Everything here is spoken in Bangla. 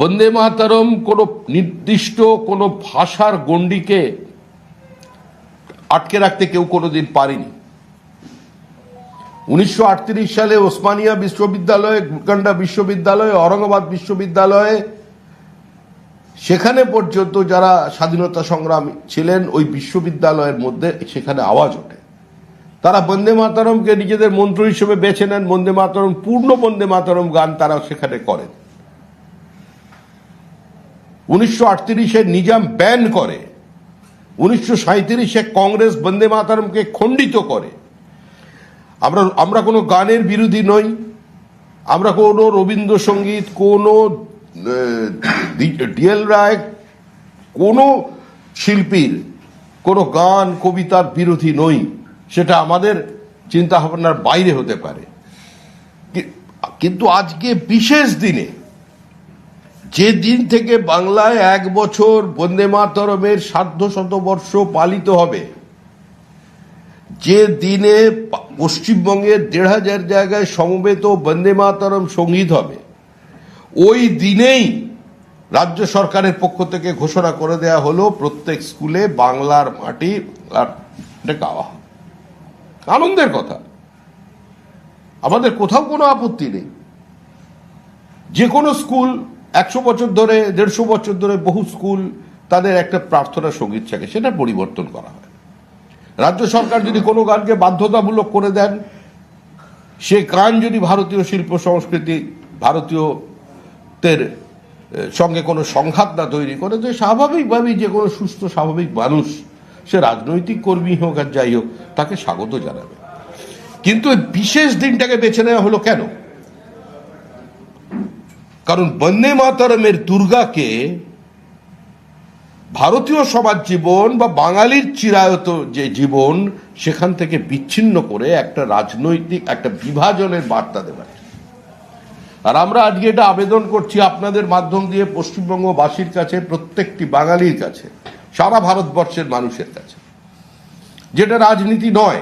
বন্দে মাতরম কোনো নির্দিষ্ট কোনো ভাষার গণ্ডিকে আটকে রাখতে কেউ কোনোদিন পারেনি। 1938 সালে ওসমানিয়া বিশ্ববিদ্যালয়ে, গোলকান্ডা বিশ্ববিদ্যালয়ে, ঔরঙ্গাবাদ বিশ্ববিদ্যালয়ে, সেখানে পর্যন্ত যারা স্বাধীনতা সংগ্রামী ছিলেন ওই বিশ্ববিদ্যালয়ের মধ্যে সেখানে আওয়াজ ওঠে। তারা বন্দে মাতরমকে নিজেদের মন্ত্র হিসেবে বেছে নেন। বন্দে মাতরম, পূর্ণ বন্দে মাতরম গান তারা সেখানে করেন। 1938-এ নিজাম ব্যান করে, 1937-এ কংগ্রেস বন্দে মাতরমকে খণ্ডিত করে। আমরা কোনো গানের বিরোধী নই, আমরা কোনো রবীন্দ্রসঙ্গীত, কোনো ডিএল রায়, কোনো শিল্পীর কোনো গান কবিতার বিরোধী নই, সেটা আমাদের চিন্তা ভাবনার বাইরে হতে পারে। কিন্তু আজকে বিশেষ দিনে, যে দিন থেকে বাংলায় 1 বছর বন্দে মাতরমের সার্ধশতবর্ষ পালিত হবে, যে দিনে পশ্চিমবঙ্গের 1,500 জায়গায় সমবেত বন্দে মাতরম সঙ্গীত হবে, ওই দিনেই রাজ্য সরকারের পক্ষ থেকে ঘোষণা করে দেয়া হলো প্রত্যেক স্কুলে বাংলার মাটি গাওয়া হবে। আনন্দের কথা, আমাদের কোথাও কোনো আপত্তি নেই। যে কোনো স্কুল 100 বছর ধরে, 150 বছর ধরে বহু স্কুল তাদের একটা প্রার্থনা সঙ্গীত থাকে, সেটা পরিবর্তন করা হয়। রাজ্য সরকার যদি কোনো গানকে বাধ্যতামূলক করে দেন, সে গান যদি ভারতীয় শিল্প সংস্কৃতি, ভারতীয়দের সঙ্গে কোনো সংঘাত না তৈরি করে, তো স্বাভাবিকভাবেই যে কোনো সুস্থ স্বাভাবিক মানুষ, সে রাজনৈতিক কর্মী হোক আর যাই হোক, তাকে স্বাগত জানাবে। কিন্তু বিশেষ দিনটাকে বেছে নেওয়া হলো কেন? কারণ বন্দে মাতরমের দুর্গাকে ভারতীয় সমাজ জীবন বা বাঙালির চিরায়ত যে জীবন, সেখান থেকে বিচ্ছিন্ন করে একটা রাজনৈতিক একটা বিভাজনের বার্তা দেবার। আর আমরা আজকে এটা আবেদন করছি আপনাদের মাধ্যম দিয়ে পশ্চিমবঙ্গবাসীর কাছে, প্রত্যেকটি বাঙালির কাছে, সারা ভারতবর্ষের মানুষের কাছে, যেটা রাজনীতি নয়,